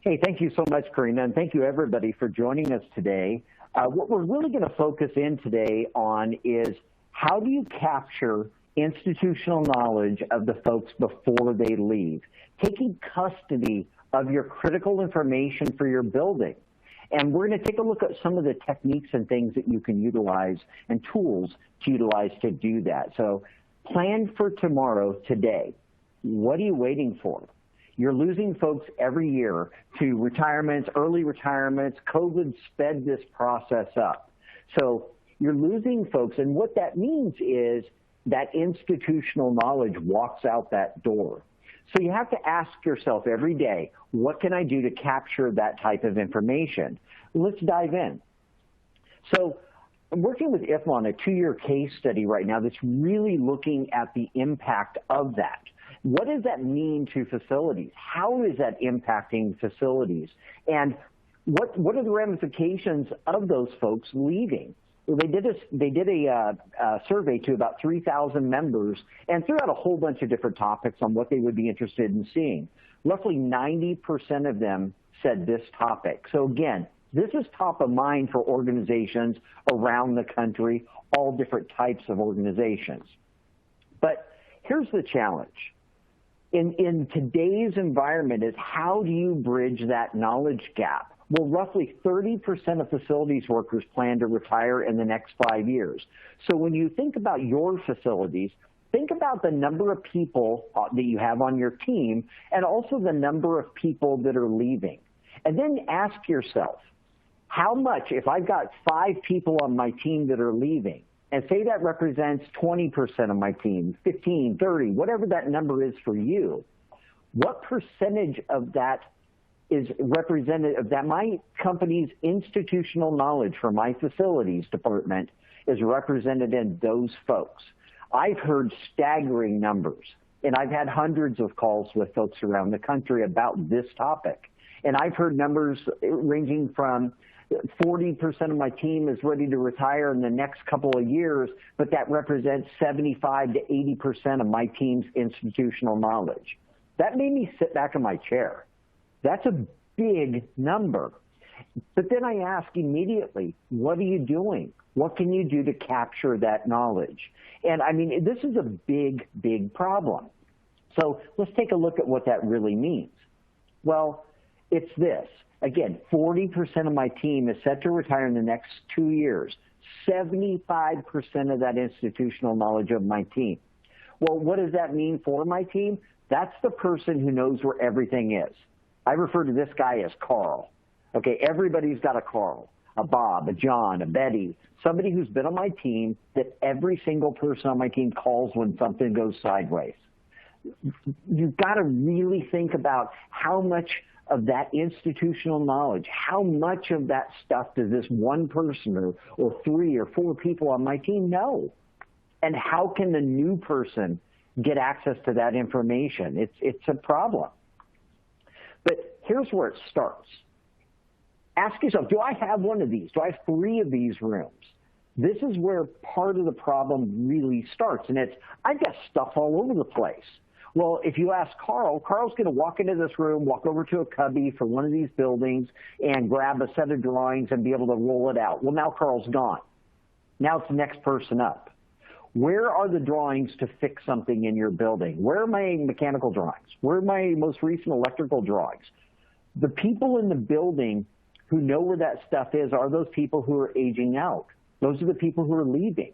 Hey, thank you so much, Karina, and thank you everybody for joining us today. What we're really going to focus in today on is how do you capture institutional knowledge of the folks before they leave, taking custody of your critical information for your building. And we're going to take a look at some of the techniques and things that you can utilize and tools to utilize to do that. So plan for tomorrow today. What are you waiting for? You're losing folks every year to retirements, early retirements. COVID sped this process up. So you're losing folks, and what that means is that institutional knowledge walks out that door. So you have to ask yourself every day, what can I do to capture that type of information? Let's dive in. So I'm working with IFMA on a 2-year case study right now that's really looking at the impact of that. What does that mean to facilities? How is that impacting facilities? And what are the ramifications of those folks leaving? Well, they did a survey to about 3,000 members and threw out a whole bunch of different topics on what they would be interested in seeing. Roughly 90% of them said this topic. So again, this is top of mind for organizations around the country, all different types of organizations. But here's the challenge. In today's environment is how do you bridge that knowledge gap? Well, roughly 30% of facilities workers plan to retire in the next 5 years. So when you think about your facilities, think about the number of people that you have on your team and also the number of people that are leaving. And then ask yourself, how much, if I've got 5 people on my team that are leaving, and say that represents 20% of my team, 15, 30, whatever that number is for you, what percentage of that is representative that my company's institutional knowledge for my facilities department is represented in those folks? I've heard staggering numbers, and I've had hundreds of calls with folks around the country about this topic. And I've heard numbers ranging from 40% of my team is ready to retire in the next couple of years, but that represents 75 to 80% of my team's institutional knowledge. That made me sit back in my chair. That's a big number. But then I ask immediately, what are you doing? What can you do to capture that knowledge? And I mean, this is a big, big problem. So let's take a look at what that really means. Well, it's this. Again, 40% of my team is set to retire in the next 2 years. 75% of that institutional knowledge of my team. Well, what does that mean for my team? That's the person who knows where everything is. I refer to this guy as Carl. Okay, everybody's got a Carl, a Bob, a John, a Betty, somebody who's been on my team that every single person on my team calls when something goes sideways. You've got to really think about how much of that institutional knowledge, how much of that stuff does this one person or 3 or 4 people on my team know? And how can the new person get access to that information? It's a problem. But here's where it starts. Ask yourself, do I have one of these? Do I have 3 of these rooms? This is where part of the problem really starts, and it's, I've got stuff all over the place. Well, if you ask Carl, Carl's going to walk into this room, walk over to a cubby for one of these buildings, and grab a set of drawings and be able to roll it out. Well, now Carl's gone. Now it's the next person up. Where are the drawings to fix something in your building? Where are my mechanical drawings? Where are my most recent electrical drawings? The people in the building who know where that stuff is are those people who are aging out. Those are the people who are leaving.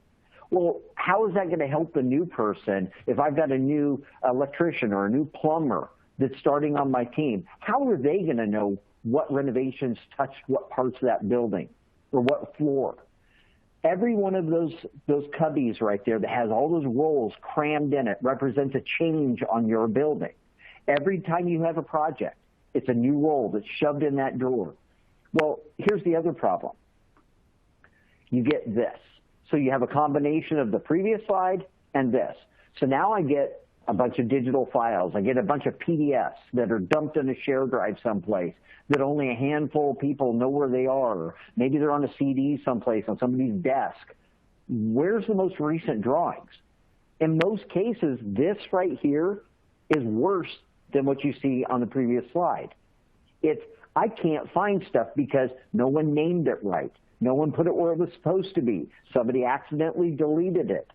Well, how is that going to help the new person if I've got a new electrician or a new plumber that's starting on my team? How are they going to know what renovations touched what parts of that building or what floor? Every one of those cubbies right there that has all those rolls crammed in it represents a change on your building. Every time you have a project, it's a new roll that's shoved in that drawer. Well, here's the other problem. You get this. So you have a combination of the previous slide and this. So now I get a bunch of digital files. I get a bunch of PDFs that are dumped in a share drive someplace that only a handful of people know where they are. Or maybe they're on a CD someplace on somebody's desk. Where's the most recent drawings? In most cases, this right here is worse than what you see on the previous slide. It's, I can't find stuff because no one named it right. No one put it where it was supposed to be. Somebody accidentally deleted it.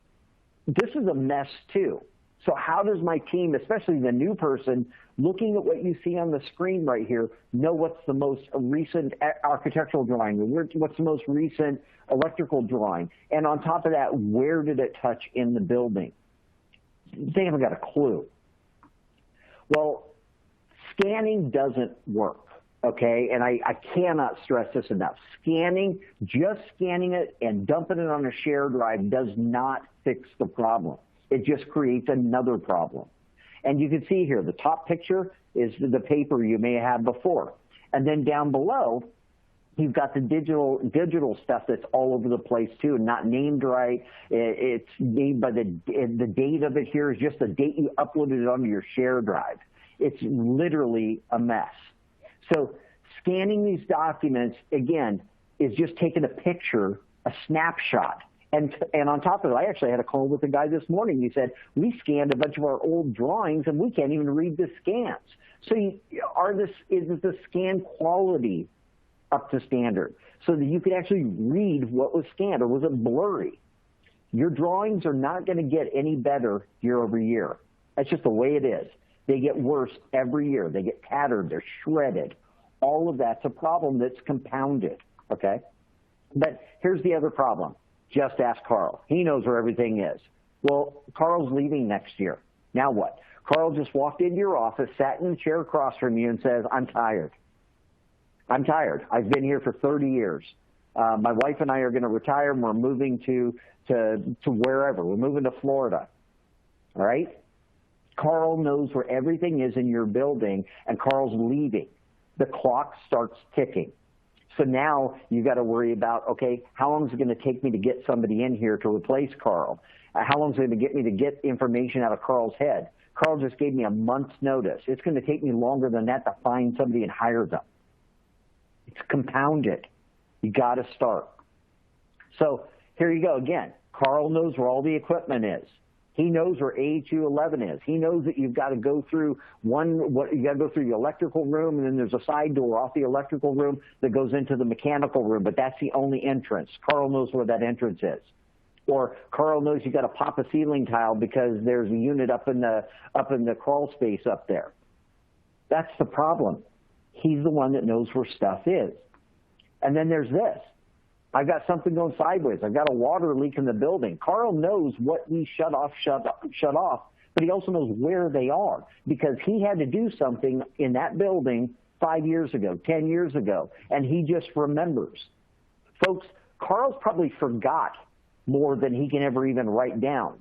This is a mess too. So how does my team, especially the new person, looking at what you see on the screen right here, know what's the most recent architectural drawing, what's the most recent electrical drawing, and on top of that, where did it touch in the building? They haven't got a clue. Well, scanning doesn't work, okay? And I cannot stress this enough. Scanning, just scanning it and dumping it on a shared drive does not fix the problem. It just creates another problem. And you can see here, the top picture is the paper you may have before. And then down below, you've got the digital stuff that's all over the place too, not named right. It's named by the date of it here is just the date you uploaded it onto your share drive. It's literally a mess. So scanning these documents, again, is just taking a picture, a snapshot. And on top of it, I actually had a call with a guy this morning. He said, we scanned a bunch of our old drawings and we can't even read the scans. So is the scan quality up to standard so that you could actually read what was scanned, or was it blurry? Your drawings are not going to get any better year over year. That's just the way it is. They get worse every year. They get tattered, they're shredded. All of that's a problem that's compounded, okay? But here's the other problem. Just ask Carl. He knows where everything is. Well, Carl's leaving next year. Now what? Carl just walked into your office, sat in the chair across from you and says, I'm tired. I'm tired. I've been here for 30 years. My wife and I are going to retire, and we're moving to wherever. We're moving to Florida, all right? Carl knows where everything is in your building, and Carl's leaving. The clock starts ticking. So now you got to worry about, okay, how long is it going to take me to get somebody in here to replace Carl? How long is it going to get me to get information out of Carl's head? Carl just gave me a month's notice. It's going to take me longer than that to find somebody and hire them. It's compounded. You got to start. So here you go again. Carl knows where all the equipment is. He knows where AHU 11 is. He knows that you've got to go through you got to go through the electrical room, and then there's a side door off the electrical room that goes into the mechanical room, but that's the only entrance. Carl knows where that entrance is. Or Carl knows you got to pop a ceiling tile because there's a unit up in the crawl space up there. That's the problem. He's the one that knows where stuff is. And then there's this. I've got something going sideways. I've got a water leak in the building. Carl knows what we shut off, but he also knows where they are because he had to do something in that building 5 years ago, 10 years ago, and he just remembers. Folks, Carl's probably forgot more than he can ever even write down.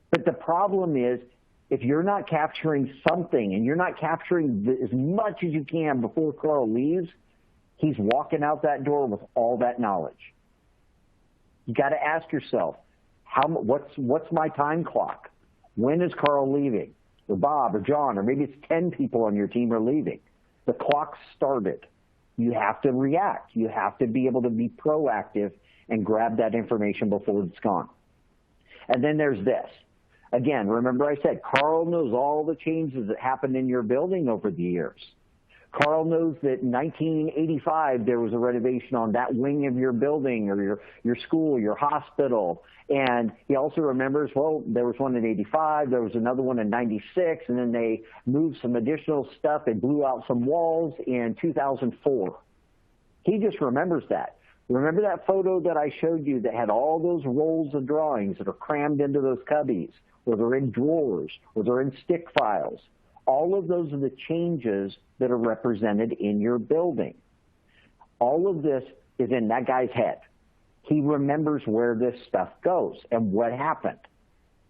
But the problem is, if you're not capturing something and you're not capturing as much as you can before Carl leaves, he's walking out that door with all that knowledge. You got to ask yourself, what's my time clock? When is Carl leaving? Or Bob or John, or maybe it's 10 people on your team are leaving. The clock started. You have to react. You have to be able to be proactive and grab that information before it's gone. And then there's this. Again, remember I said Carl knows all the changes that happened in your building over the years. Carl knows that in 1985 there was a renovation on that wing of your building or your school, your hospital. And he also remembers, well, there was one in 85, there was another one in 96, and then they moved some additional stuff. They blew out some walls in 2004. He just remembers that. Remember that photo that I showed you that had all those rolls of drawings that are crammed into those cubbies, or they're in drawers, or they're in stick files? All of those are the changes that are represented in your building. All of this is in that guy's head. He remembers where this stuff goes and what happened.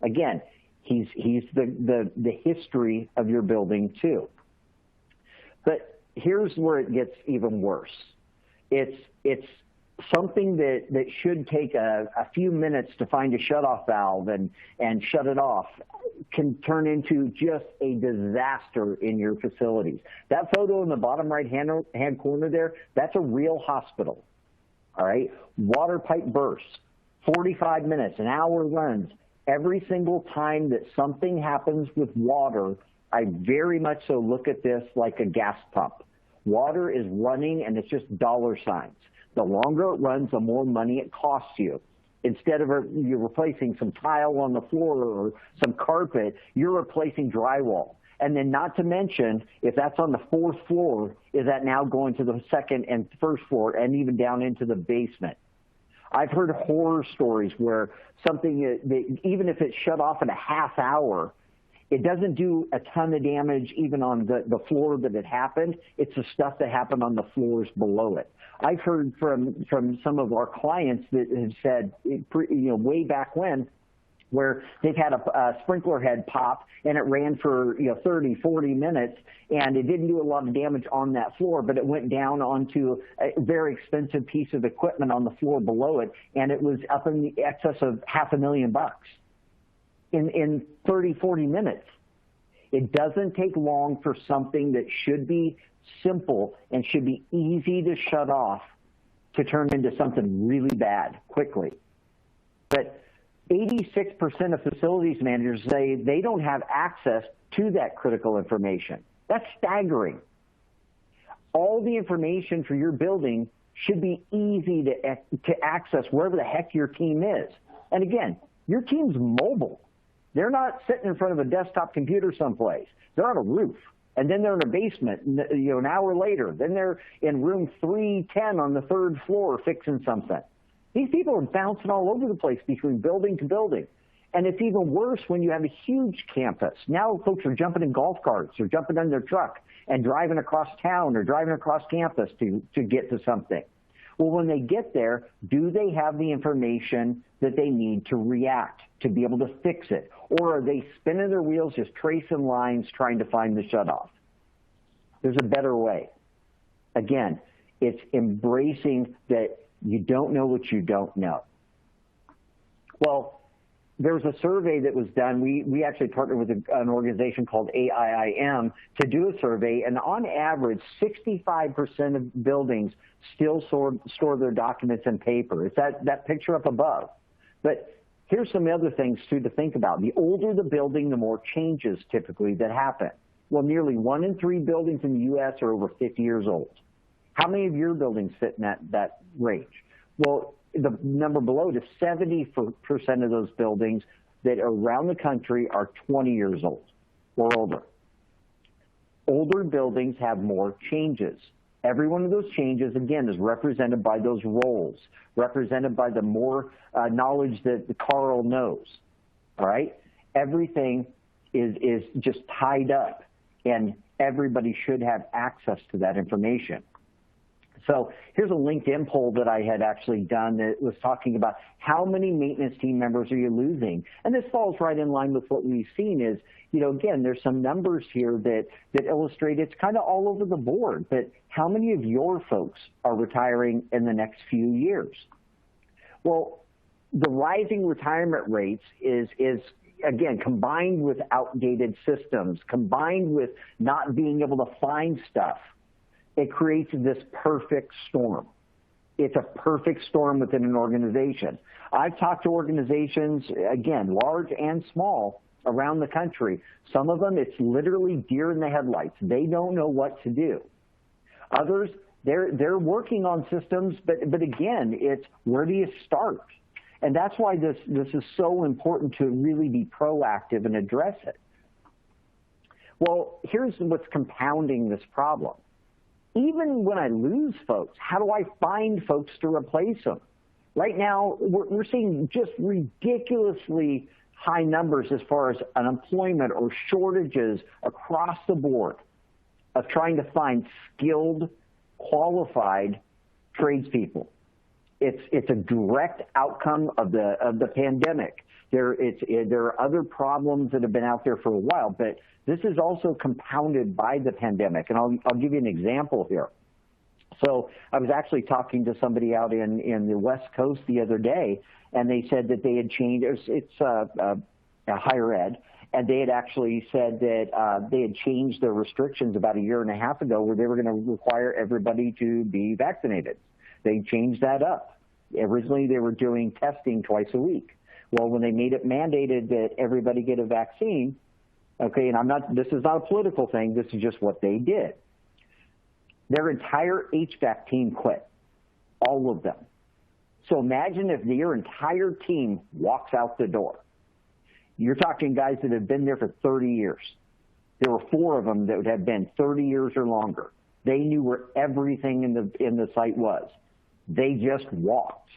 Again, he's the history of your building too. But here's where it gets even worse. It's something that should take a few minutes to find a shutoff valve and shut it off can turn into just a disaster in your facilities. That photo in the bottom right-hand corner there, that's a real hospital, all right? Water pipe bursts, 45 minutes, an hour runs. Every single time that something happens with water, I very much so look at this like a gas pump. Water is running, and it's just dollar signs. The longer it runs, the more money it costs you. Instead of you're replacing some tile on the floor or some carpet, you're replacing drywall. And then not to mention, if that's on the 4th floor, is that now going to the 2nd and 1st floor and even down into the basement? I've heard horror stories where something, that even if it's shut off in a half hour, it doesn't do a ton of damage even on the floor that it happened. It's the stuff that happened on the floors below it. I've heard from some of our clients that have said, way back when, where they've had a sprinkler head pop and it ran for 30, 40 minutes and it didn't do a lot of damage on that floor, but it went down onto a very expensive piece of equipment on the floor below it, and it was up in the excess of $500,000 in 30, 40 minutes. It doesn't take long for something that should be simple and should be easy to shut off to turn into something really bad quickly. But 86% of facilities managers say they don't have access to that critical information. That's staggering. All the information for your building should be easy to access wherever the heck your team is. And again, your team's mobile. They're not sitting in front of a desktop computer someplace. They're on a roof. And then they're in a basement, an hour later. Then they're in room 310 on the 3rd floor fixing something. These people are bouncing all over the place between building to building. And it's even worse when you have a huge campus. Now folks are jumping in golf carts or jumping in their truck and driving across town or driving across campus to get to something. Well, when they get there, do they have the information that they need to react, to be able to fix it? Or are they spinning their wheels, just tracing lines, trying to find the shutoff? There's a better way. Again, it's embracing that you don't know what you don't know. Well, there was a survey that was done. We actually partnered with an organization called AIIM to do a survey, and on average, 65% of buildings still store their documents in paper. It's that picture up above. But here's some other things, too, to think about. The older the building, the more changes typically that happen. Well, nearly 1 in 3 buildings in the U.S. are over 50 years old. How many of your buildings fit in that range? Well, the number below it is 70% of those buildings that are around the country are 20 years old or older. Older buildings have more changes. Every one of those changes, again, is represented by those roles, represented by the more knowledge that Carl knows, all right? Everything is just tied up, and everybody should have access to that information. So here's a LinkedIn poll that I had actually done that was talking about how many maintenance team members are you losing? And this falls right in line with what we've seen is, again, there's some numbers here that illustrate it's kind of all over the board, but how many of your folks are retiring in the next few years? Well, the rising retirement rates is again, combined with outdated systems, combined with not being able to find stuff, it creates this perfect storm. It's a perfect storm within an organization. I've talked to organizations, again, large and small, around the country. Some of them, it's literally deer in the headlights. They don't know what to do. Others, they're working on systems, but again, it's where do you start? And that's why this is so important to really be proactive and address it. Well, here's what's compounding this problem. Even when I lose folks, how do I find folks to replace them? Right now, we're seeing just ridiculously high numbers as far as unemployment or shortages across the board of trying to find skilled, qualified tradespeople. It's a direct outcome of the pandemic. There are other problems that have been out there for a while, but this is also compounded by the pandemic. And I'll give you an example here. So I was actually talking to somebody out in the West Coast the other day, and they said that they had changed. It's higher ed, and they had actually said that they had changed their restrictions about a year and a half ago, where they were going to require everybody to be vaccinated. They changed that up. Originally, they were doing testing twice a week. Well, when they made it mandated that everybody get a vaccine, okay, and this is not a political thing, this is just what they did. Their entire HVAC team quit, all of them. So imagine if your entire team walks out the door. You're talking guys that have been there for 30 years. There were 4 of them that would have been 30 years or longer. They knew where everything in the site was. They just walked.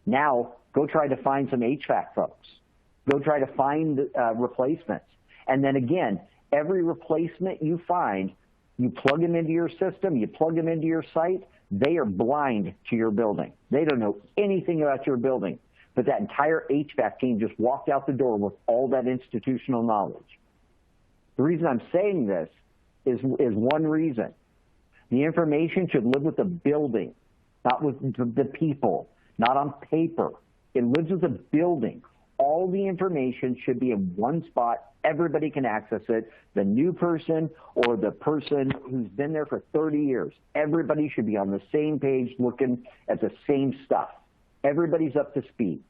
Now, go try to find some HVAC folks. Go try to find replacements. And then again, every replacement you find, you plug them into your system, you plug them into your site, they are blind to your building. They don't know anything about your building. But that entire HVAC team just walked out the door with all that institutional knowledge. The reason I'm saying this is one reason. The information should live with the building, not with the people, not on paper. It lives with the building. All the information should be in one spot. Everybody can access it. The new person or the person who's been there for 30 years, everybody should be on the same page looking at the same stuff. Everybody's up to speed.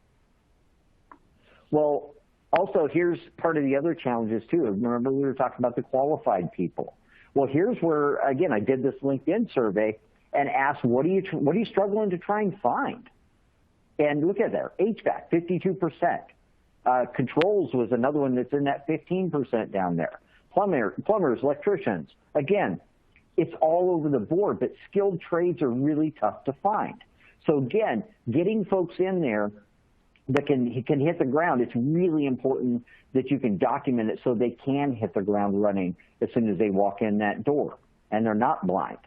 Well, also, here's part of the other challenges too. Remember, we were talking about the qualified people. Well, here's where, again, I did this LinkedIn survey and asked, what are you struggling to try and find? And look at there, HVAC, 52%. Controls was another one that's in that 15% down there. Plumbers, electricians. Again, it's all over the board, but skilled trades are really tough to find. So again, getting folks in there that can hit the ground, it's really important that you can document it so they can hit the ground running as soon as they walk in that door, and they're not blind.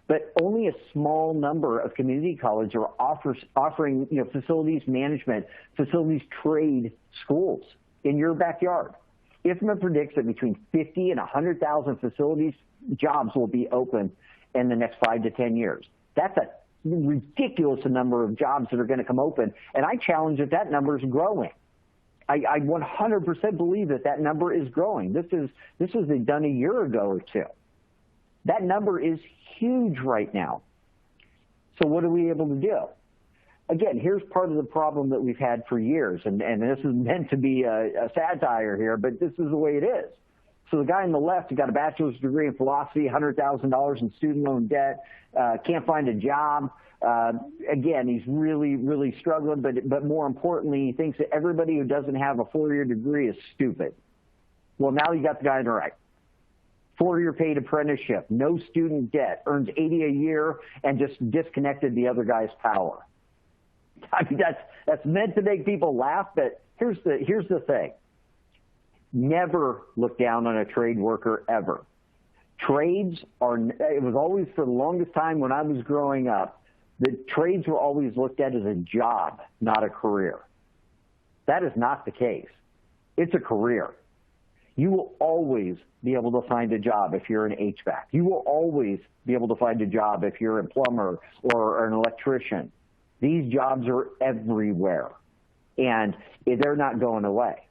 But only a small number of community colleges are offering facilities management, facilities trade schools in your backyard. IFMA predicts that between 50 and 100,000 facilities jobs will be open in the next 5 to 10 years. That's a ridiculous number of jobs that are going to come open, and I challenge that number is growing. I 100% believe that number is growing. This was done a year ago or two. That number is huge right now. So what are we able to do? Again, here's part of the problem that we've had for years, and this is meant to be a satire here, but this is the way it is. So the guy on the left who got a bachelor's degree in philosophy, $100,000 in student loan debt, can't find a job. Again, he's really, really struggling, but more importantly, he thinks that everybody who doesn't have a 4-year degree is stupid. Well, now you got the guy on the right. 4-year paid apprenticeship, no student debt, earns $80 a year, and just disconnected the other guy's power. I mean, that's meant to make people laugh, but here's the thing. Never look down on a trade worker ever. Trades it was always, for the longest time when I was growing up, the trades were always looked at as a job, not a career. That is not the case. It's a career. You will always be able to find a job if you're an HVAC. You will always be able to find a job if you're a plumber or an electrician. These jobs are everywhere, and they're not going away.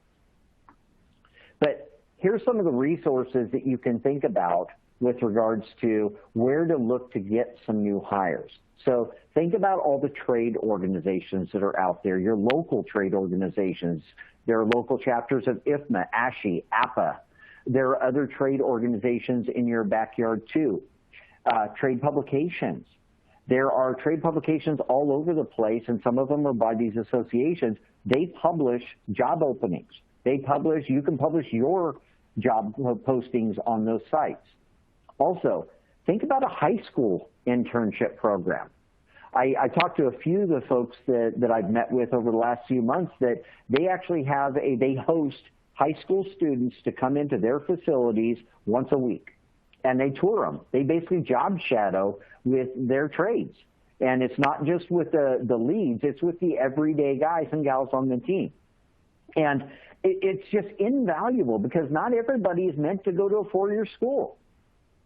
But here's some of the resources that you can think about with regards to where to look to get some new hires. So think about all the trade organizations that are out there, your local trade organizations. There are local chapters of IFMA, ASHI, APA. There are other trade organizations in your backyard too. Trade publications. There are trade publications all over the place, and some of them are by these associations. They publish job openings. You can publish your job postings on those sites. Also, think about a high school internship program. I talked to a few of the folks that I've met with over the last few months that they actually they host high school students to come into their facilities once a week, and they tour them. They basically job shadow with their trades. And it's not just with the leads, it's with the everyday guys and gals on the team. And it's just invaluable because not everybody is meant to go to a 4-year school.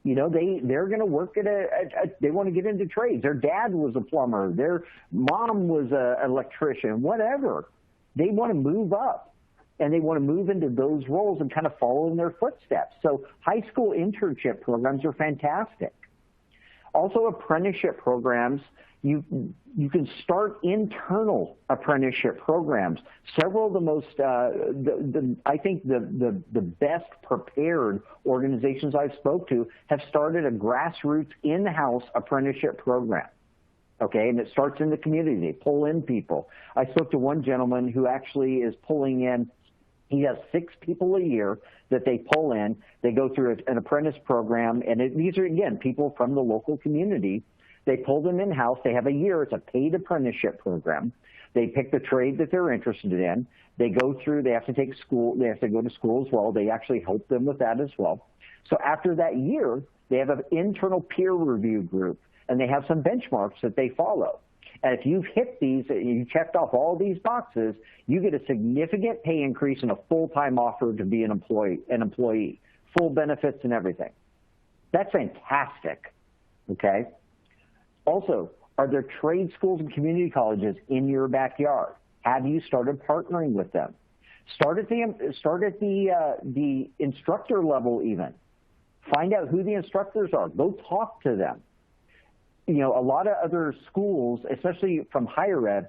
They're going to work they want to get into trades. Their dad was a plumber. Their mom was an electrician, whatever. They want to move up, and they want to move into those roles and kind of follow in their footsteps. So high school internship programs are fantastic. Also, apprenticeship programs. You can start internal apprenticeship programs. Several of the most, I think the best prepared organizations I've spoke to have started a grassroots in-house apprenticeship program. Okay, and it starts in the community. They pull in people. I spoke to one gentleman who actually is pulling in. He has 6 people a year that they pull in. They go through an apprentice program, and these are, again, people from the local community. They pull them in-house. They have a year. It's a paid apprenticeship program. They pick the trade that they're interested in. They go through. They have to take school. They have to go to school as well. They actually help them with that as well. So after that year, they have an internal peer review group, and they have some benchmarks that they follow. And if you've hit these, you checked off all these boxes, you get a significant pay increase and a full-time offer to be an employee, full benefits and everything. That's fantastic, okay? Also, are there trade schools and community colleges in your backyard? Have you started partnering with them? Start at the instructor level even. Find out who the instructors are. Go talk to them. You know, a lot of other schools, especially from higher ed,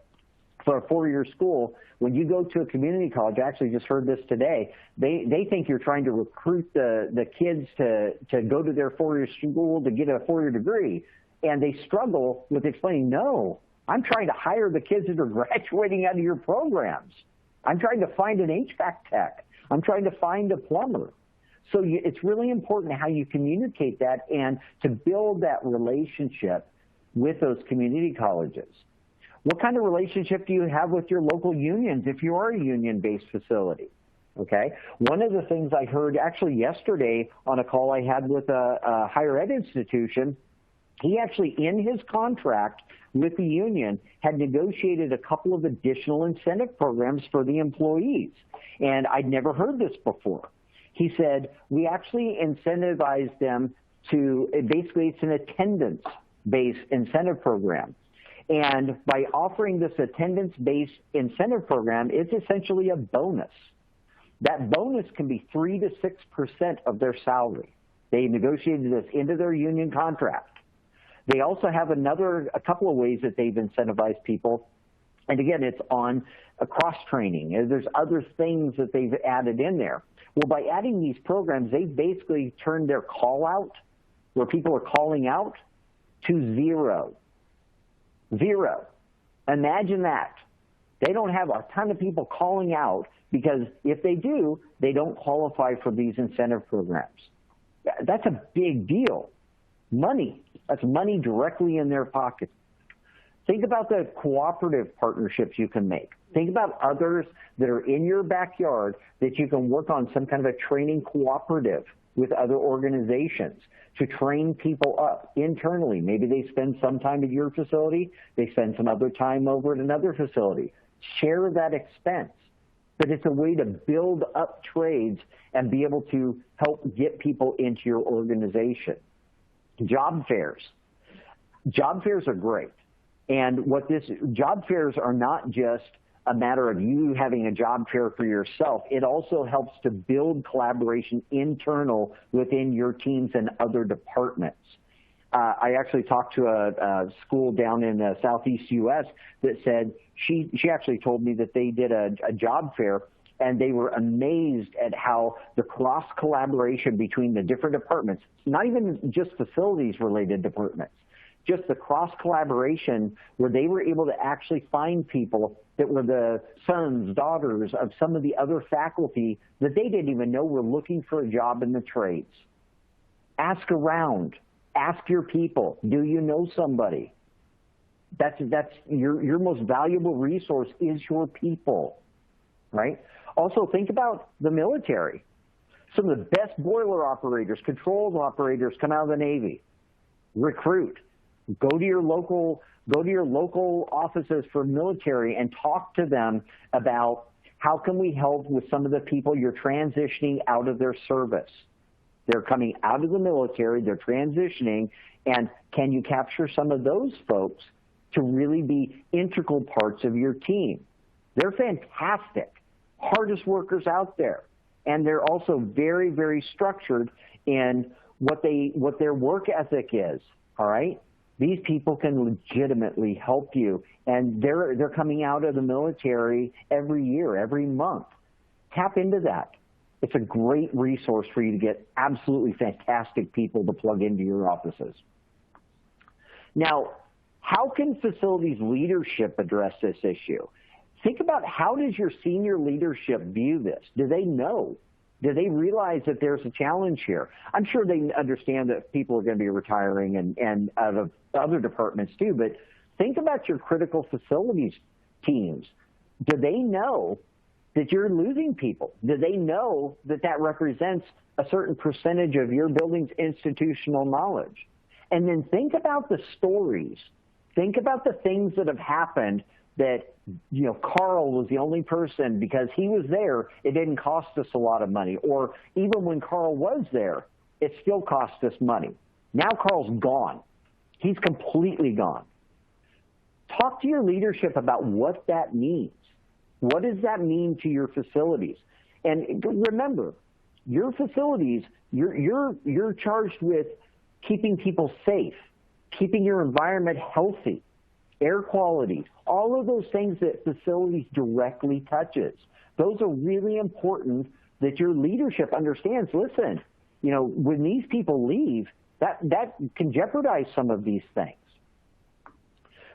for a 4-year school, when you go to a community college, I actually just heard this today, they think you're trying to recruit the kids to go to their 4-year school to get a 4-year degree. And they struggle with explaining, no, I'm trying to hire the kids that are graduating out of your programs. I'm trying to find an HVAC tech. I'm trying to find a plumber. So it's really important how you communicate that and to build that relationship with those community colleges. What kind of relationship do you have with your local unions if you are a union-based facility? Okay. One of the things I heard actually yesterday on a call I had with a higher ed institution, he actually, in his contract with the union, had negotiated a couple of additional incentive programs for the employees. And I'd never heard this before. He said, we actually incentivize them to, basically it's an attendance-based incentive program. And by offering this attendance-based incentive program, it's essentially a bonus. That bonus can be 3 to 6% of their salary. They negotiated this into their union contract. They also have a couple of ways that they've incentivized people. And again, it's on a cross-training. There's other things that they've added in there. Well, by adding these programs, they basically turned their call out, where people are calling out, to 0. 0. Imagine that. They don't have a ton of people calling out because if they do, they don't qualify for these incentive programs. That's a big deal. Money. That's money directly in their pocket. Think about the cooperative partnerships you can make. Think about others that are in your backyard that you can work on some kind of a training cooperative with other organizations to train people up internally. Maybe they spend some time at your facility, they spend some other time over at another facility. Share that expense. But it's a way to build up trades and be able to help get people into your organization. Job fairs. Job fairs are great. And job fairs are not just a matter of you having a job fair for yourself. It also helps to build collaboration internal within your teams and other departments. I actually talked to a school down in the southeast U.S. that said she actually told me that they did a job fair, and they were amazed at how the cross-collaboration between the different departments, not even just facilities-related departments, just the cross-collaboration where they were able to actually find people that were the sons, daughters of some of the other faculty that they didn't even know were looking for a job in the trades. Ask around. Ask your people. Do you know somebody? That's your most valuable resource is your people, right? Also, think about the military. Some of the best boiler operators, controls operators come out of the Navy. Recruit. Go to your local offices for military and talk to them about how can we help with some of the people you're transitioning out of their service. They're coming out of the military, they're transitioning, and can you capture some of those folks to really be integral parts of your team? They're fantastic, hardest workers out there, and they're also very, very structured in what their work ethic is, all right? These people can legitimately help you, and they're coming out of the military every year, every month. Tap into that. It's a great resource for you to get absolutely fantastic people to plug into your offices. Now, how can facilities leadership address this issue? Think about, how does your senior leadership view this? Do they know? Do they realize that there's a challenge here? I'm sure they understand that people are going to be retiring and out of other departments too, but think about your critical facilities teams. Do they know that you're losing people? Do they know that that represents a certain percentage of your building's institutional knowledge? And then think about the stories. Think about the things that have happened that, you know, Carl was the only person, because he was there, it didn't cost us a lot of money. Or even when Carl was there, it still cost us money. Now Carl's gone. He's completely gone. Talk to your leadership about what that means. What does that mean to your facilities? And remember, your facilities, you're charged with keeping people safe, keeping your environment healthy, air quality, all of those things that facilities directly touches. Those are really important that your leadership understands. Listen, you know, when these people leave, that can jeopardize some of these things.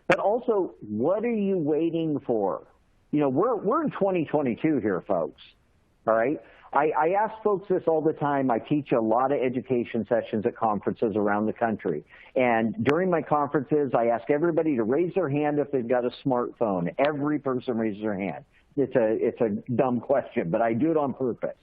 But also, what are you waiting for? You know, we're in 2022 here, folks, all right? I ask folks this all the time. I teach a lot of education sessions at conferences around the country. And during my conferences, I ask everybody to raise their hand if they've got a smartphone. Every person raises their hand. It's a dumb question, but I do it on purpose.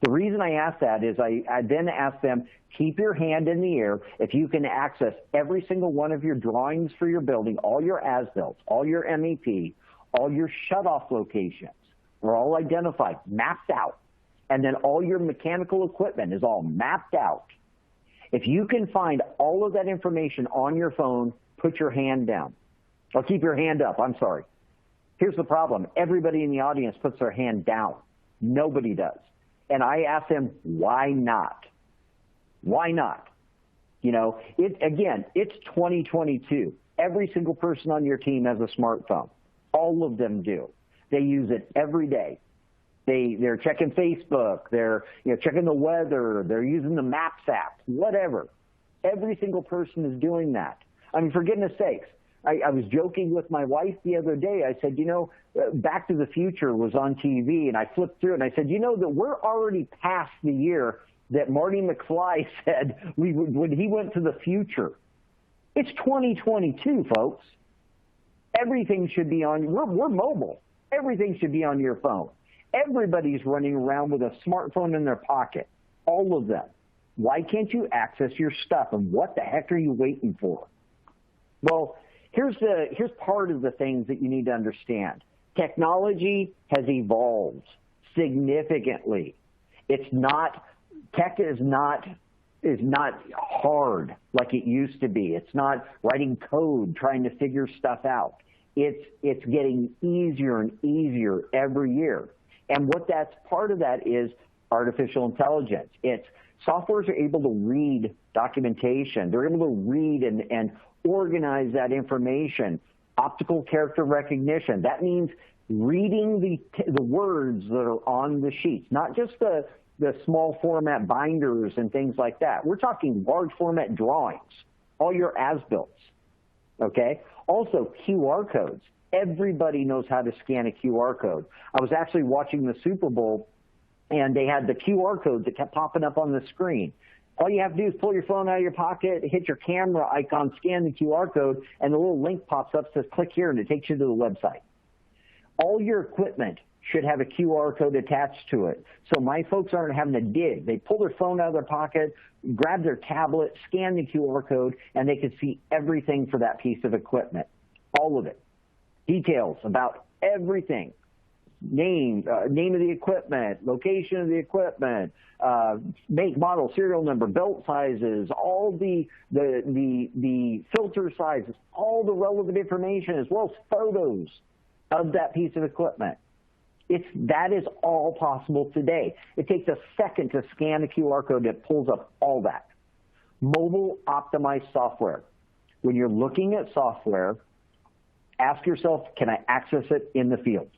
The reason I ask that is I then ask them, keep your hand in the air if you can access every single one of your drawings for your building, all your as-built, all your MEP, all your shut-off locations are all identified, mapped out. And then all your mechanical equipment is all mapped out. If you can find all of that information on your phone, put your hand down. Or keep your hand up, I'm sorry. Here's the problem. Everybody in the audience puts their hand down. Nobody does. And I ask them, why not? Why not? You know, again, it's 2022. Every single person on your team has a smartphone. All of them do. They use it every day. They're checking Facebook, they're checking the weather, they're using the Maps app, whatever. Every single person is doing that. I mean, for goodness sakes, I was joking with my wife the other day. I said, you know, Back to the Future was on TV, and I flipped through it, and I said, you know, that we're already past the year that Marty McFly said when he went to the future. It's 2022, folks. Everything should be on, we're mobile. Everything should be on your phone. Everybody's running around with a smartphone in their pocket, all of them. Why can't you access your stuff, and what the heck are you waiting for? Well, here's part of the things that you need to understand. Technology has evolved significantly. Tech is not hard like it used to be. It's not writing code trying to figure stuff out. It's getting easier and easier every year. And what that's part of that is artificial intelligence. Softwares are able to read documentation. They're able to read and organize that information. Optical character recognition. That means reading the words that are on the sheets, not just the small format binders and things like that. We're talking large format drawings, all your as-builts, okay? Also, QR codes. Everybody knows how to scan a QR code. I was actually watching the Super Bowl, and they had the QR codes that kept popping up on the screen. All you have to do is pull your phone out of your pocket, hit your camera icon, scan the QR code, and the little link pops up, says click here, and it takes you to the website. All your equipment should have a QR code attached to it. So my folks aren't having to dig. They pull their phone out of their pocket, grab their tablet, scan the QR code, and they can see everything for that piece of equipment, all of it. Details about everything. Name of the equipment, location of the equipment, make, model, serial number, belt sizes, all the filter sizes, all the relevant information, as well as photos of that piece of equipment. That is all possible today. It takes a second to scan a QR code that pulls up all that. Mobile optimized software. When you're looking at software, ask yourself, can I access it in the field?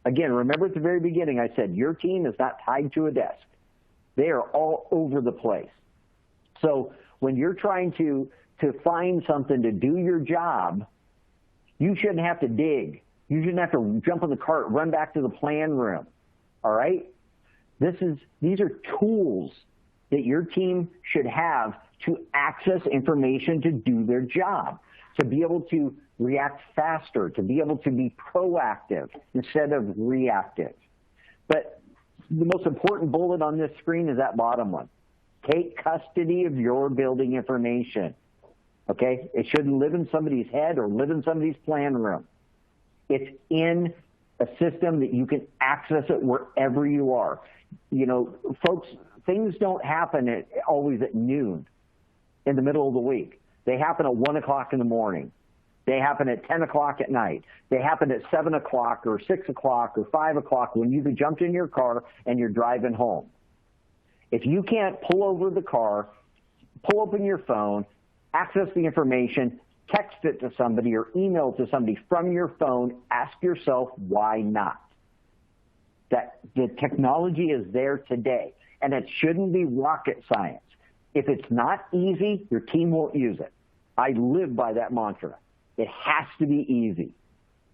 Again, remember at the very beginning, I said your team is not tied to a desk. They are all over the place. So when you're trying to find something to do your job, you shouldn't have to dig. You shouldn't have to jump in the cart, run back to the plan room. All right? These are tools that your team should have to access information to do their job, to be able to react faster, to be able to be proactive instead of reactive. But the most important bullet on this screen is that bottom one. Take custody of your building information. Okay? It shouldn't live in somebody's head or live in somebody's plan room. It's in a system that you can access it wherever you are. You know, folks, things don't happen always at noon in the middle of the week. They happen at 1 o'clock in the morning. They happen at 10 o'clock at night. They happen at 7 o'clock or 6 o'clock or 5 o'clock when you've jumped in your car and you're driving home. If you can't pull over the car, pull open your phone, access the information, text it to somebody or email it to somebody from your phone, ask yourself, why not? That the technology is there today, and it shouldn't be rocket science. If it's not easy, your team won't use it. I live by that mantra. It has to be easy.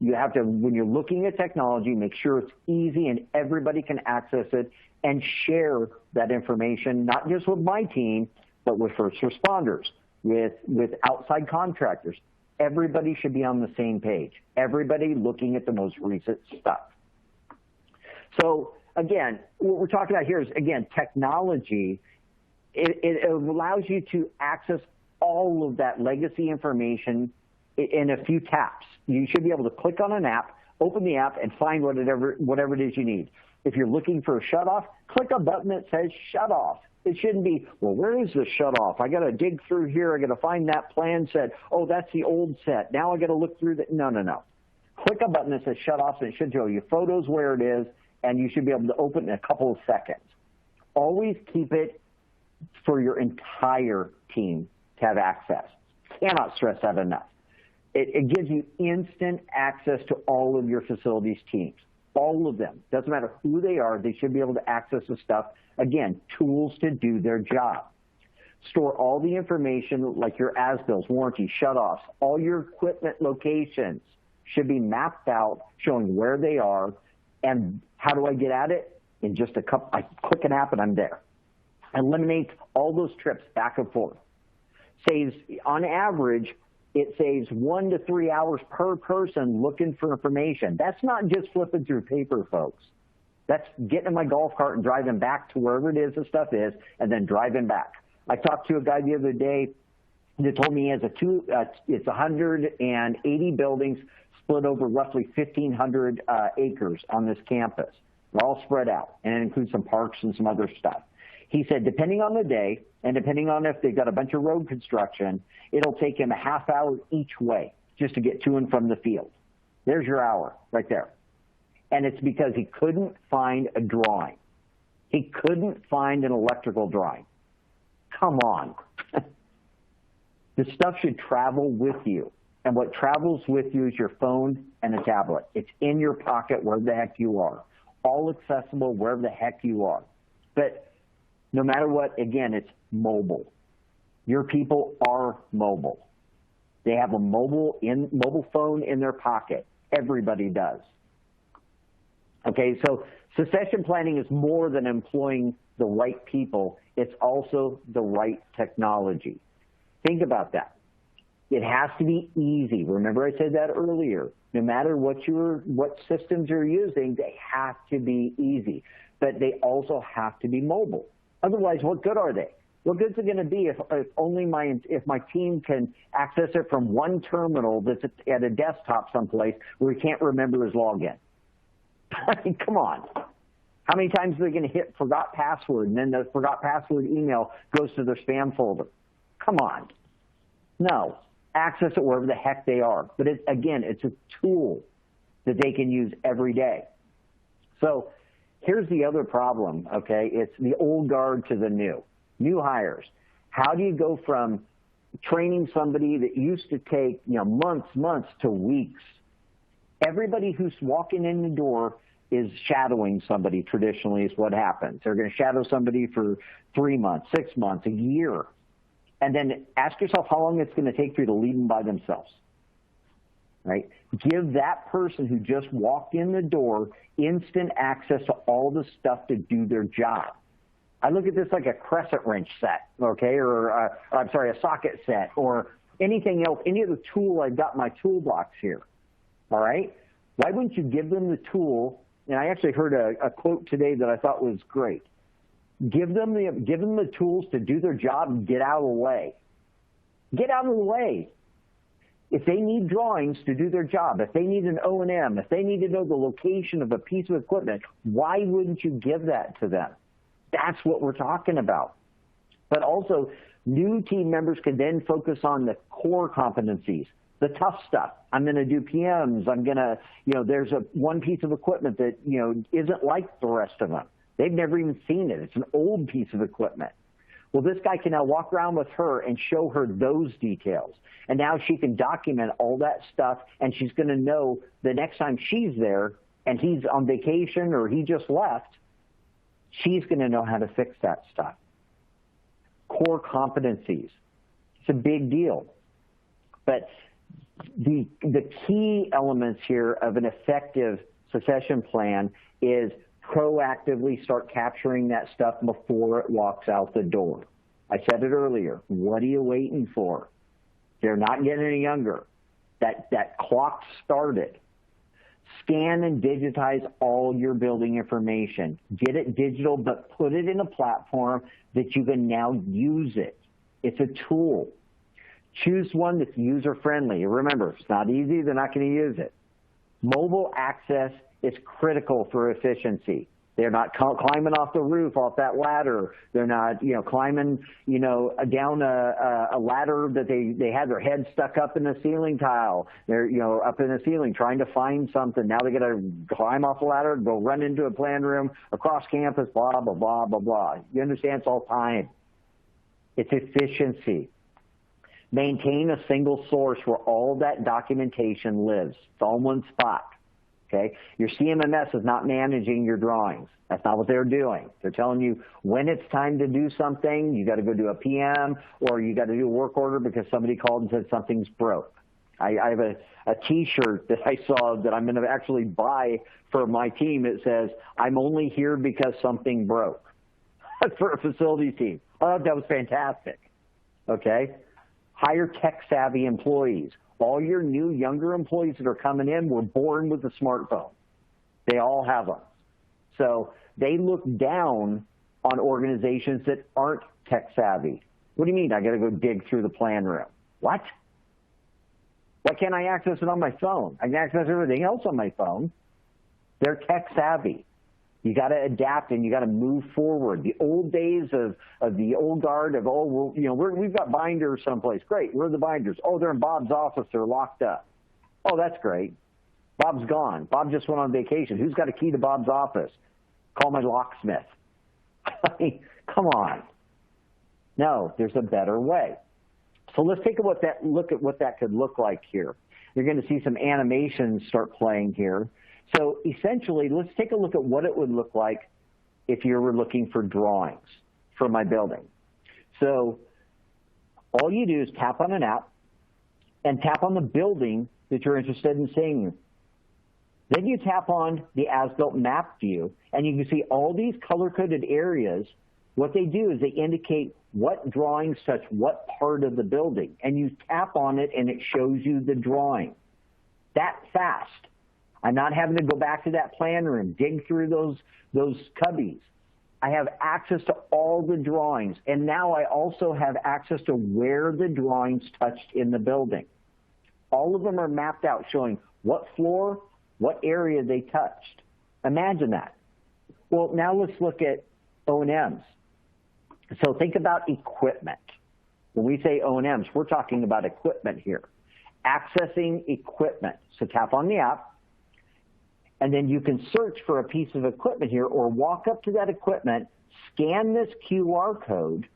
You have to, when you're looking at technology, make sure it's easy and everybody can access it and share that information, not just with my team, but with first responders, with outside contractors. Everybody should be on the same page. Everybody looking at the most recent stuff. So again, what we're talking about here is, again, technology. It allows you to access all of that legacy information in a few taps. You should be able to click on an app, open the app, and find whatever it is you need. If you're looking for a shutoff, click a button that says shut off. It shouldn't be, well, where is the shutoff? I got to dig through here. I got to find that plan set. Oh, that's the old set. Now I got to look through that. No. Click a button that says shut off, and it should show you photos where it is, and you should be able to open it in a couple of seconds. Always keep it for your entire team to have access. Cannot stress that enough. It gives you instant access to all of your facilities teams, all of them. Doesn't matter who they are, they should be able to access the stuff. Again, tools to do their job. Store all the information like your as-bills, warranty, shutoffs, all your equipment locations should be mapped out, showing where they are. And how do I get at it? In just a couple, I click an app and I'm there. Eliminates all those trips back and forth. Saves, on average, it saves 1 to 3 hours per person looking for information. That's not just flipping through paper, folks. That's getting in my golf cart and driving back to wherever it is the stuff is, and then driving back. I talked to a guy the other day that told me he has it's 180 buildings split over roughly 1,500 acres on this campus. They're all spread out, and it includes some parks and some other stuff. He said, depending on the day, and depending on if they've got a bunch of road construction, it'll take him a half hour each way just to get to and from the field. There's your hour right there. And it's because he couldn't find a drawing. He couldn't find an electrical drawing. Come on. The stuff should travel with you. And what travels with you is your phone and a tablet. It's in your pocket wherever the heck you are. All accessible wherever the heck you are. But no matter what, again, it's mobile. Your people are mobile. They have a mobile phone in their pocket. Everybody does. Okay, so succession planning is more than employing the right people. It's also the right technology. Think about that. It has to be easy. Remember I said that earlier. No matter what systems you're using, they have to be easy. But they also have to be mobile. Otherwise, what good are they? What good is it going to be if my team can access it from one terminal that's at a desktop someplace where he can't remember his login? I mean, come on. How many times are they going to hit forgot password, and then the forgot password email goes to their spam folder? Come on. No. Access it wherever the heck they are. But again, it's a tool that they can use every day. So here's the other problem, okay? It's the old guard to the new hires. How do you go from training somebody that used to take, months to weeks? Everybody who's walking in the door is shadowing somebody traditionally is what happens. They're going to shadow somebody for 3 months, 6 months, a year. And then ask yourself how long it's going to take for you to lead them by themselves, right? Give that person who just walked in the door instant access to all the stuff to do their job. I look at this like a crescent wrench set, okay, or a socket set, or anything else, any other tool I've got in my toolbox here, all right? Why wouldn't you give them the tool? And I actually heard a quote today that I thought was great. Give them the tools to do their job and get out of the way. Get out of the way. If they need drawings to do their job, if they need an O&M, if they need to know the location of a piece of equipment, why wouldn't you give that to them? That's what we're talking about. But also, new team members can then focus on the core competencies, the tough stuff. I'm going to do PMs. I'm going to, there's one piece of equipment that, isn't like the rest of them. They've never even seen it. It's an old piece of equipment. Well, this guy can now walk around with her and show her those details. And now she can document all that stuff, and she's going to know the next time she's there and he's on vacation or he just left, she's going to know how to fix that stuff. Core competencies. It's a big deal. But the key elements here of an effective succession plan is proactively start capturing that stuff before it walks out the door. I said it earlier. What are you waiting for? They're not getting any younger. That clock started. Scan and digitize all your building information. Get it digital, but put it in a platform that you can now use it. It's a tool. Choose one that's user-friendly. Remember, if it's not easy, they're not going to use it. Mobile access is critical for efficiency. They're not climbing off the roof, off that ladder. They're not, climbing, down a ladder that they had their head stuck up in the ceiling tile. They're, up in the ceiling trying to find something. Now they got to climb off the ladder, go run into a plan room, across campus, blah, blah, blah, blah, blah. You understand? It's all time. It's efficiency. Maintain a single source where all that documentation lives. It's all in one spot. Okay? Your CMMS is not managing your drawings. That's not what they're doing. They're telling you when it's time to do something, you got to go do a PM, or you got to do a work order because somebody called and said something's broke. I have a T-shirt that I saw that I'm going to actually buy for my team. It says, "I'm only here because something broke," for a facilities team. I thought that was fantastic. Okay? Hire tech-savvy employees. All your new, younger employees that are coming in were born with a smartphone. They all have them. So they look down on organizations that aren't tech-savvy. What do you mean? I got to go dig through the plan room. What? Why can't I access it on my phone? I can access everything else on my phone. They're tech-savvy. You got to adapt and you got to move forward. The old days of the old guard of, we've got binders someplace. Great, where are the binders? Oh, they're in Bob's office. They're locked up. Oh, that's great. Bob's gone. Bob just went on vacation. Who's got a key to Bob's office? Call my locksmith. I mean, come on. No, there's a better way. So let's take a look at what that could look like here. You're going to see some animations start playing here. So essentially, let's take a look at what it would look like if you were looking for drawings for my building. So all you do is tap on an app and tap on the building that you're interested in seeing. Then you tap on the as-built map view, and you can see all these color-coded areas. What they do is they indicate what drawings touch what part of the building, and you tap on it, and it shows you the drawing. That fast. I'm not having to go back to that plan room, dig through those cubbies. I have access to all the drawings, and now I also have access to where the drawings touched in the building. All of them are mapped out, showing what floor, what area they touched. Imagine that. Well, now let's look at O&Ms. So think about equipment. When we say O&Ms, we're talking about equipment here. Accessing equipment. So tap on the app, and then you can search for a piece of equipment here or walk up to that equipment, scan this QR code,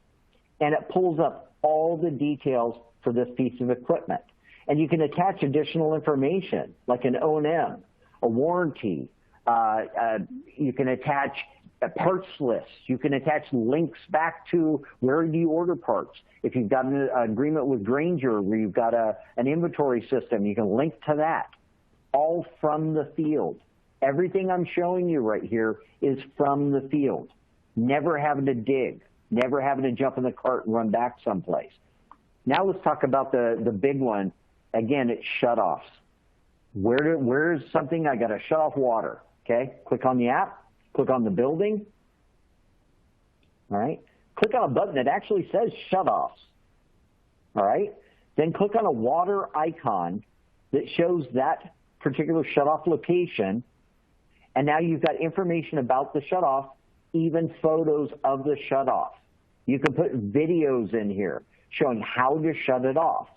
and it pulls up all the details for this piece of equipment. And you can attach additional information like an O&M, a warranty. You can attach a parts list. You can attach links back to where do you order parts. If you've got an agreement with Grainger where you've got an inventory system, you can link to that, all from the field. Everything I'm showing you right here is from the field, never having to dig, never having to jump in the cart and run back someplace. Now let's talk about the big one. Again, it's shutoffs. Where's something I got to shut off water? Okay, click on the app, click on the building. All right, click on a button that actually says shutoffs. All right, then click on a water icon that shows that particular shutoff location. And now you've got information about the shutoff, even photos of the shutoff. You can put videos in here showing how to shut it off.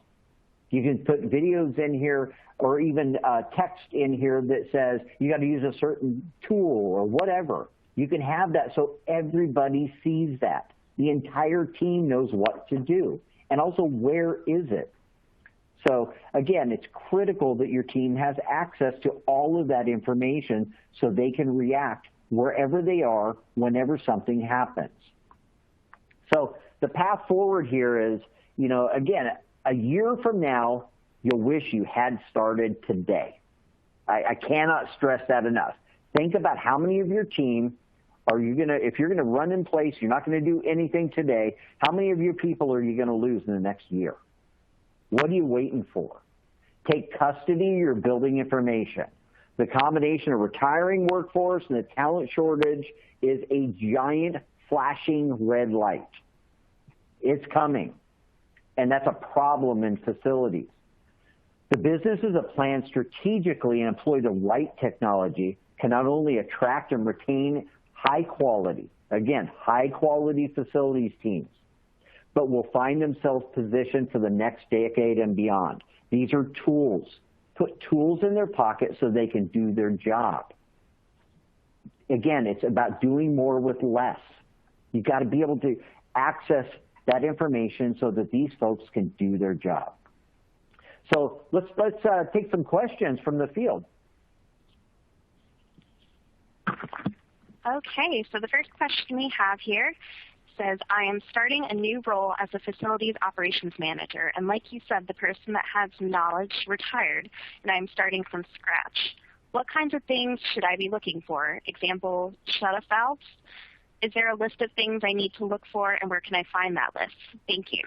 You can put videos in here or even text in here that says you got to use a certain tool or whatever. You can have that so everybody sees that. The entire team knows what to do. And also, where is it? So again, it's critical that your team has access to all of that information so they can react wherever they are whenever something happens. So the path forward here is, again, a year from now, you'll wish you had started today. I cannot stress that enough. Think about how many of your team are you going to, if you're going to run in place, you're not going to do anything today, how many of your people are you going to lose in the next year? What are you waiting for? Take custody of your building information. The combination of retiring workforce and the talent shortage is a giant flashing red light. It's coming, and that's a problem in facilities. The businesses that plan strategically and employ the right technology can not only attract and retain high quality facilities teams, but will find themselves positioned for the next decade and beyond. These are tools. Put tools in their pocket so they can do their job. Again, it's about doing more with less. You've got to be able to access that information so that these folks can do their job. So let's take some questions from the field. Okay, so the first question we have here says, I am starting a new role as a facilities operations manager, and like you said, the person that has knowledge retired, and I'm starting from scratch. What kinds of things should I be looking for? Example, shut-off valves? Is there a list of things I need to look for, and where can I find that list? Thank you.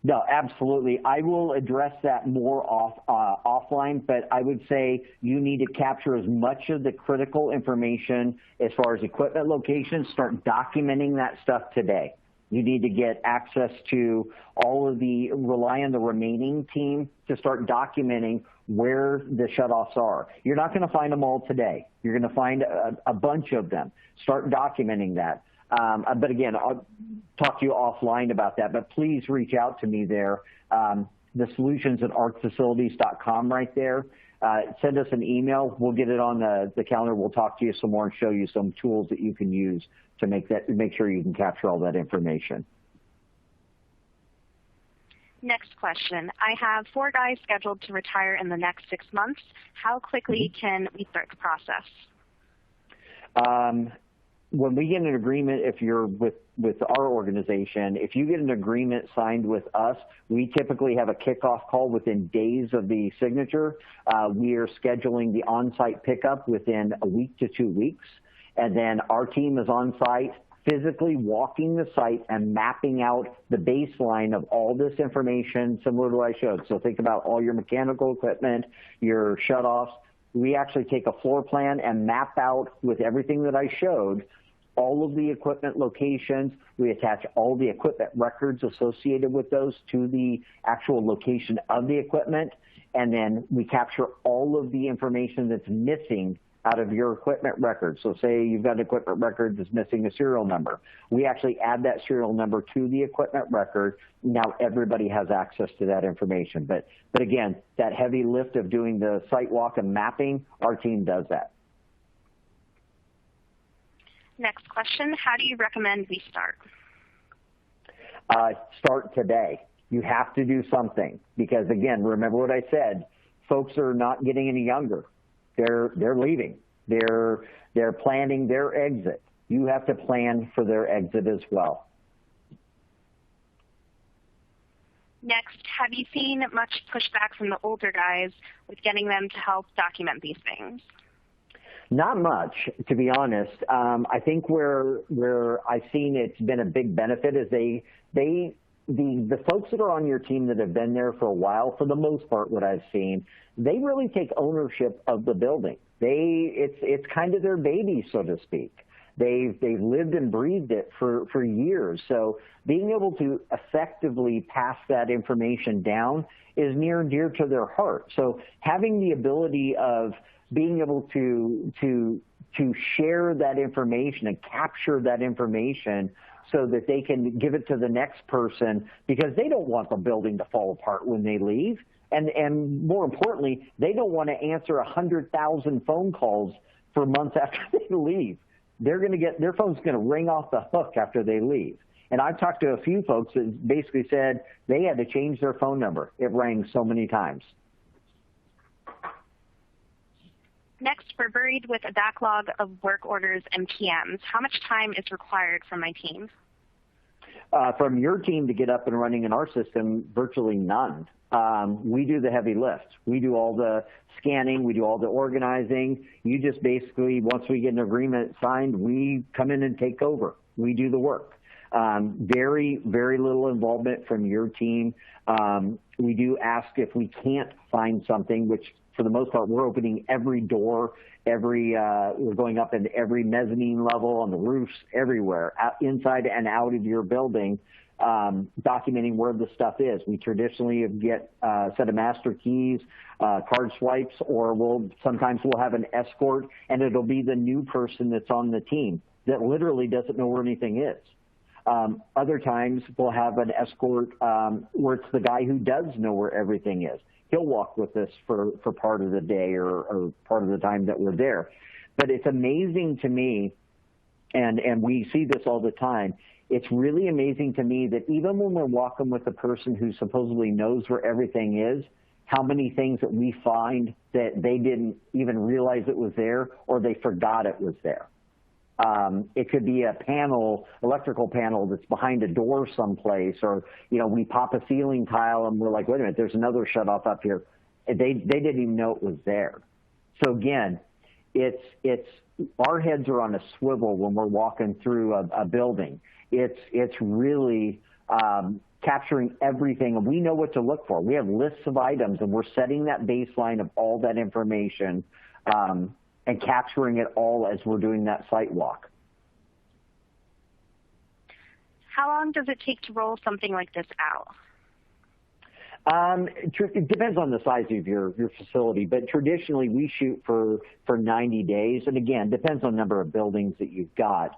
No, absolutely. I will address that more offline, but I would say you need to capture as much of the critical information as far as equipment locations. Start documenting that stuff today. You need to get access to rely on the remaining team to start documenting where the shutoffs are. You're not going to find them all today. You're going to find a bunch of them. Start documenting that. But again, I'll talk to you offline about that, but please reach out to me there. The solutions at arcfacilities.com right there. Send us an email. We'll get it on the calendar. We'll talk to you some more and show you some tools that you can use to make sure you can capture all that information. Next question. I have 4 guys scheduled to retire in the next 6 months. How quickly can we start the process? When we get an agreement, if you're with our organization, if you get an agreement signed with us, we typically have a kickoff call within days of the signature. We are scheduling the on-site pickup within a week to 2 weeks. And then our team is on site, physically walking the site and mapping out the baseline of all this information similar to what I showed. So think about all your mechanical equipment, your shutoffs. We actually take a floor plan and map out with everything that I showed all of the equipment locations. We attach all the equipment records associated with those to the actual location of the equipment, and then we capture all of the information that's missing out of your equipment record. So say you've got an equipment record that's missing a serial number. We actually add that serial number to the equipment record. Now everybody has access to that information. But again, that heavy lift of doing the site walk and mapping, our team does that. Next question, how do you recommend we start? start today. You have to do something because, again, remember what I said, folks are not getting any younger. They're leaving. They're planning their exit. You have to plan for their exit as well. Next, have you seen much pushback from the older guys with getting them to help document these things? Not much, to be honest. I think where I've seen it's been a big benefit is the folks that are on your team that have been there for a while, for the most part, what I've seen, they really take ownership of the building. It's kind of their baby, so to speak. They've lived and breathed it for years. So being able to effectively pass that information down is near and dear to their heart. So having the ability of being able to share that information and capture that information so that they can give it to the next person, because they don't want the building to fall apart when they leave. And more importantly, they don't want to answer 100,000 phone calls for months after they leave. Their phone's going to ring off the hook after they leave. And I've talked to a few folks that basically said they had to change their phone number. It rang so many times. Next, we're buried with a backlog of work orders and PMs. How much time is required from my team? From your team to get up and running in our system, virtually none. We do the heavy lift. We do all the scanning. We do all the organizing. You just basically, once we get an agreement signed, we come in and take over. We do the work. Very, very little involvement from your team. We do ask if we can't find something, which for the most part, we're opening every door, we're going up in every mezzanine level, on the roofs, everywhere, inside and out of your building, documenting where the stuff is. We traditionally get a set of master keys, card swipes, or sometimes we'll have an escort, and it'll be the new person that's on the team that literally doesn't know where anything is. Other times we'll have an escort where it's the guy who does know where everything is. He'll walk with us for part of the day or part of the time that we're there. But it's amazing to me, and we see this all the time, it's really amazing to me that even when we're walking with a person who supposedly knows where everything is, how many things that we find that they didn't even realize it was there, or they forgot it was there. It could be a panel, electrical panel that's behind a door someplace, or, we pop a ceiling tile and we're like, wait a minute, there's another shutoff up here. They didn't even know it was there. So again, it's our heads are on a swivel when we're walking through a building. It's really capturing everything, and we know what to look for. We have lists of items, and we're setting that baseline of all that information and capturing it all as we're doing that site walk. How long does it take to roll something like this out? It depends on the size of your facility, but traditionally we shoot for 90 days. And again, depends on the number of buildings that you've got.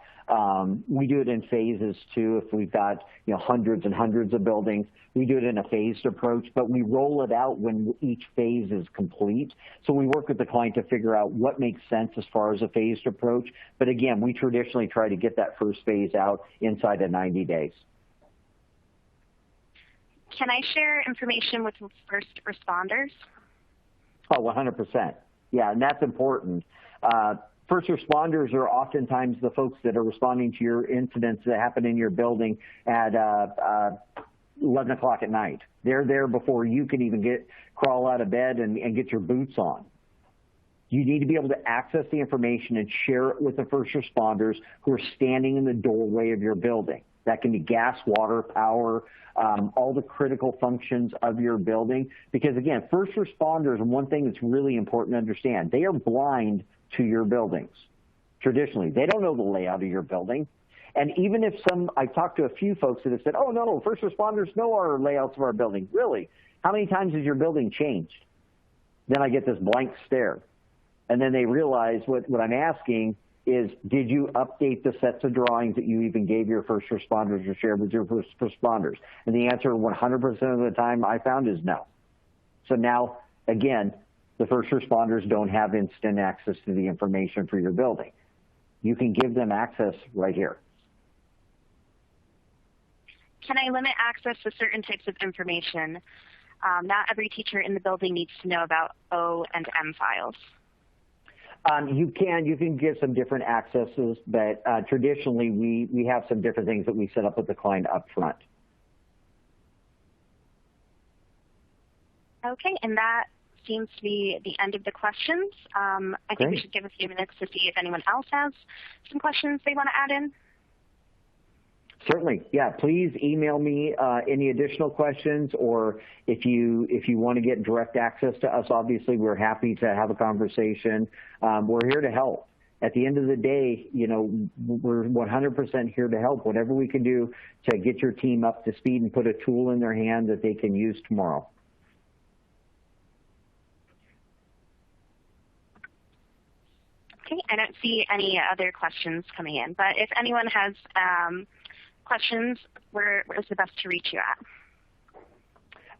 We do it in phases too. If we've got hundreds and hundreds of buildings, we do it in a phased approach, but we roll it out when each phase is complete. So we work with the client to figure out what makes sense as far as a phased approach. But again, we traditionally try to get that first phase out inside of 90 days. Can I share information with first responders? Oh, 100%. Yeah, and that's important. First responders are oftentimes the folks that are responding to your incidents that happen in your building at 11 o'clock at night. They're there before you can even crawl out of bed and get your boots on. You need to be able to access the information and share it with the first responders who are standing in the doorway of your building. That can be gas, water, power, all the critical functions of your building. Because again, first responders, and one thing that's really important to understand, they are blind to your buildings. Traditionally, they don't know the layout of your building. And even if I've talked to a few folks that have said, oh no, first responders know our layouts of our building. Really? How many times has your building changed? Then I get this blank stare. And then they realize what I'm asking is, did you update the sets of drawings that you even gave your first responders or shared with your first responders? And the answer 100% of the time I found is no. So now, again, the first responders don't have instant access to the information for your building. You can give them access right here. Can I limit access to certain types of information? Not every teacher in the building needs to know about O and M files. You can get some different accesses, but traditionally we have some different things that we set up with the client up front. Okay, and that seems to be the end of the questions. I think we should give a few minutes to see if anyone else has some questions they want to add in. Certainly, yeah. Please email me any additional questions, or if you want to get direct access to us, obviously we're happy to have a conversation. We're here to help. At the end of the day, we're 100% here to help. Whatever we can do to get your team up to speed and put a tool in their hand that they can use tomorrow. Okay, I don't see any other questions coming in, but if anyone has questions, where's the best to reach you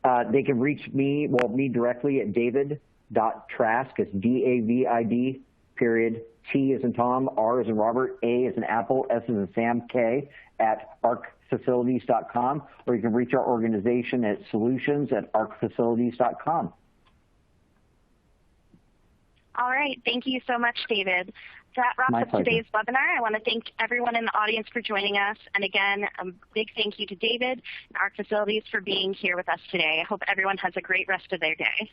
at? They can reach me directly at david.trask, it's D-A-V-I-D, period, T as in Tom, R as in Robert, A as in Apple, S as in Sam, K, at arcfacilities.com, or you can reach our organization at solutions@arcfacilities.com. All right, thank you so much, David. That wraps up today's webinar. I want to thank everyone in the audience for joining us. And again, a big thank you to David and ARC Facilities for being here with us today. I hope everyone has a great rest of their day.